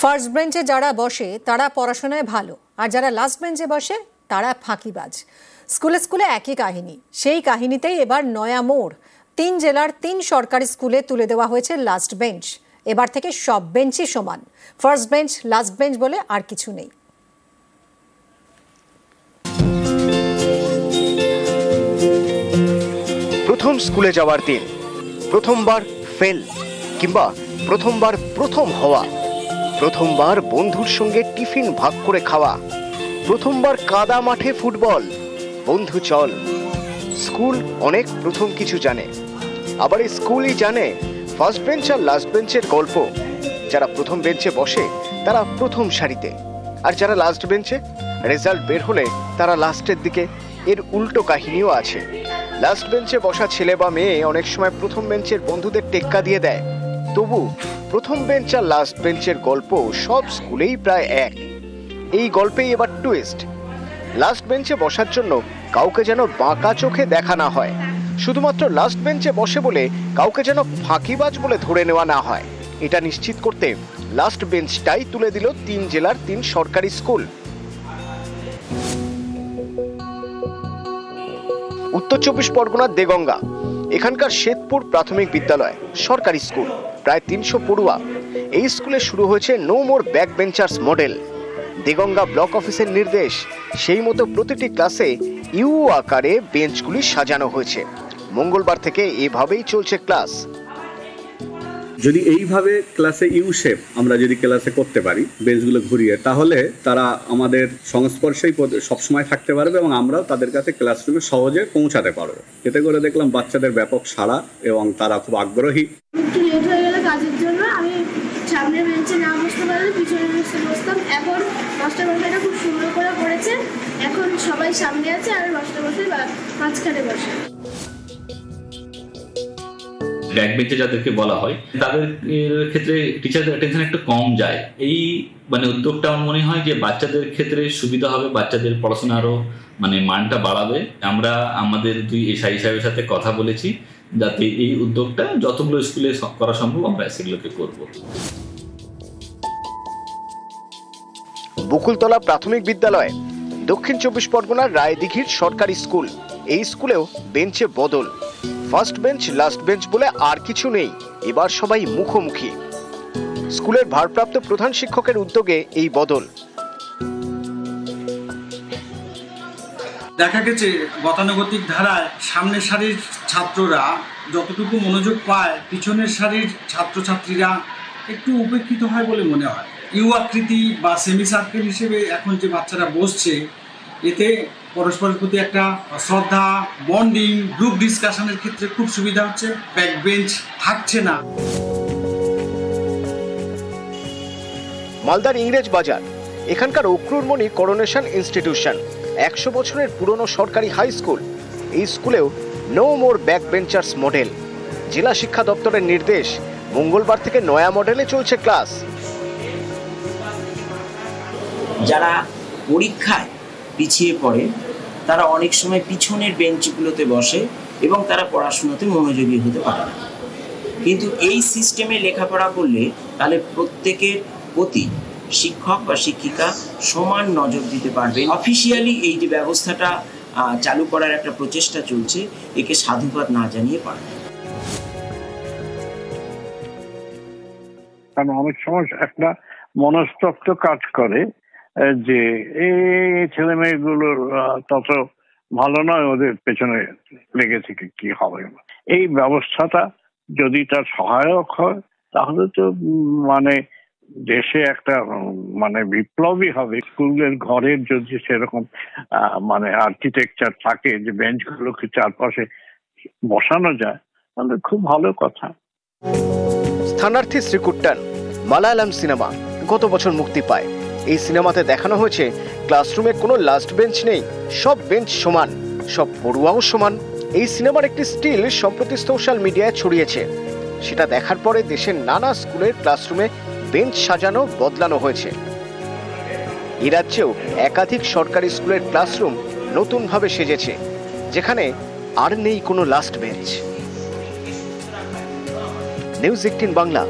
First বেঞ্চে যারা বসে তারা পড়াশোনায় ভালো, আর যারা লাস্ট বেঞ্চে বসে তারা ফাঁকিবাজ। স্কুলে স্কুলে একই কাহিনী। সেই কাহিনীতেই এবার নয়া মোড়। 3 জেলার 3 সরকারি স্কুলে তুলে দেওয়া হয়েছে লাস্ট বেঞ্চ। এবার থেকে সব বেঞ্চই সমান। ফার্স্ট বেঞ্চ, লাস্ট বেঞ্চ বলে আর কিছু নেই। প্রথম স্কুলে যাওয়ার দিন, প্রথমবার ফেল কিংবা প্রথমবার প্রথম হওয়া, প্রথমবার বন্ধুর সঙ্গে টিফিন ভাগ করে খাওয়া, প্রথমবার কাদা মাঠে ফুটবল। বন্ধু চল। স্কুল অনেক প্রথম কিছু জানে, আবার এই স্কুলই জানে ফার্স্ট বেঞ্চ আর লাস্ট বেঞ্চের গল্প। যারা প্রথম বেঞ্চে বসে তারা প্রথম সারিতে, আর যারা লাস্ট বেঞ্চে, রেজাল্ট বের হলে তারা লাস্টের দিকে। এর উল্টো কাহিনীও আছে। লাস্ট বেঞ্চে বসা ছেলে বা মেয়ে অনেক সময় প্রথম বেঞ্চের বন্ধুদের টেক্কা দিয়ে দেয়। তবু প্রথম বেঞ্চ আর লাস্ট বেঞ্চের গল্প সব স্কুলেই প্রায় এক। এই গল্পেই এবার টুইস্ট। লাস্ট বেঞ্চে বসার জন্য কাউকে যেন বাঁকা চোখে দেখা না হয়, শুধুমাত্র লাস্ট বেঞ্চে বসে বলে কাউকে যেন ফাঁকিবাজ বলে ধরে নেওয়া না হয়, এটা নিশ্চিত করতে লাস্ট বেঞ্চটাই তুলে দিল 3 জেলার 3 সরকারি স্কুল। উত্তর 24 পরগনার দেগঙ্গা, এখানকার শ্বেতপুর প্রাথমিক বিদ্যালয়, সরকারি স্কুল, প্রায় 300 পড়ুয়া। এই স্কুলে শুরু হয়েছে no more back benchers model. Deganga block অফিসের নির্দেশ, সেই মতো প্রতিটি ক্লাসে ইউ আকারে বেঞ্চগুলি সাজানো হয়েছে। মঙ্গলবার থেকে এভাবেই চলছে ক্লাস। যদি এইভাবে ক্লাসে ইউ শেপ আমরা যদি ক্লাসে করতে পারি, বেঞ্চগুলো ঘুরিয়ে, তাহলে তারা আমাদের সংস্পর্শেই সবসময় থাকতে পারবে এবং আমরাও তাদের কাছে ক্লাসরুমে সহজে পৌঁছাতে পারবো। এতে করে দেখলাম বাচ্চাদের ব্যাপক সাড়া এবং তারা খুব আগ্রহী। একটু লেট হয়ে গেলে কাজের জন্য আমি সামনের বেঞ্চে না বসতে পারলে পিছনের বেঞ্চে বসতাম। এখন মাস্টারমশাইটা খুব সুন্দর করে করেছে, এখন সবাই সামনে আছে আর মাস্টারমশাই মাঝখানে বসে। ব্যাক বেঞ্চে যাদেরকে বলা হয় তাদের ক্ষেত্রে টিচারদের অ্যাটেনশন একটু কম যায়। এই উদ্যোগটা আমার মনে হয় যে বাচ্চাদের ক্ষেত্রে সুবিধা হবে, বাচ্চাদের পড়াশোনা আরো মানটা বাড়াবে। আমরা আমাদের 2 এসআই সাহেবের সাথে কথা বলেছি যাতে এই উদ্যোগটা যতগুলো স্কুলে করা সম্ভব আমরা সেগুলোকে করব। বকুলতলা প্রাথমিক বিদ্যালয়, দক্ষিণ 24 পরগনার রায়দিঘির সরকারি স্কুল। এই স্কুলেও বেঞ্চে বদল। ফার্স্ট বেঞ্চ, লাস্ট বেঞ্চ বলে আর কিছু নেই, এবার সবাই মুখোমুখি। স্কুলের ভারপ্রাপ্ত প্রধান শিক্ষকের উদ্যোগে এই বদল। দেখা গেছে গতানুগতিক ধারায় সামনের সারির ছাত্ররা যতটুকু মনোযোগ পায়, পিছনের সারির ছাত্রছাত্রীরা একটু উপেক্ষিত হয় বলে মনে হয়। ইউ আকৃতি বা সেমি সার্কেল হিসেবে এখন যে বাচ্চারা বসছে, এতে পরস্পরের প্রতি একটা শ্রদ্ধা, বন্ডিং, গ্রুপ ডিসকাশনের ক্ষেত্রে খুব সুবিধা হচ্ছে। ব্যাক বেঞ্চ থাকছে না। মালদার ইংরেজ বাজার, এখানকার অক্রুরমণি করোনেশন ইনস্টিটিউশন, 100 বছরের পুরনো সরকারি হাই স্কুল। এই স্কুলেও no more back benchers model. জেলা শিক্ষা দপ্তরের নির্দেশ, মঙ্গলবার থেকে নয়া মডেলে চলছে ক্লাস। যারা পরীক্ষায় পিছিয়ে পড়ে তারা অনেক সময় পিছনের বেঞ্চগুলোতে বসে এবং তারা পড়াশোনাতে মনোযোগী হতে পারে না। কিন্তু এই সিস্টেমে লেখাপড়া করলে তাহলে প্রত্যেকের প্রতি শিক্ষক বা শিক্ষিকা সমান নজর দিতে পারবে। অফিসিয়ালি এই যে ব্যবস্থাটা চালু করার একটা প্রচেষ্টা চলছে, একে সাধুবাদ না জানিয়ে পারে। কারণ অনেক সময় একটা মনস্তত্ত্ব কাজ করে যে এই ছেলে মেয়েগুলোর তত ভালো নয়, ওদের পেছনে লেগে থেকে কি হবে। এই ব্যবস্থাটা যদি তার সহায়ক হয় তাহলে তো দেশে একটা বিপ্লবী হবে। স্কুলের ঘরের যদি সেরকম আর্কিটেকচার থাকে যে বেঞ্চগুলোকে চারপাশে বসানো যায়, তাহলে খুব ভালো কথা। স্থানার্থী শ্রীকুট্টান, মালায়ালাম সিনেমা, গত বছর মুক্তি পায়। এই সিনেমাতে দেখানো হয়েছে ক্লাসরুমে কোনো লাস্ট বেঞ্চ নেই, সব বেঞ্চ সমান, সব পড়ুয়াও সমান। এই সিনেমার একটি স্টিল সম্প্রতি সোশ্যাল মিডিয়ায় ছড়িয়েছে। সেটা দেখার পরে দেশের নানা স্কুলের ক্লাসরুমে বেঞ্চ সাজানো বদলানো হয়েছে। এই রাজ্যেও একাধিক সরকারি স্কুলের ক্লাসরুম নতুনভাবে সেজেছে, যেখানে আর নেই কোনো লাস্ট বেঞ্চ। নিউজ 18 বাংলা।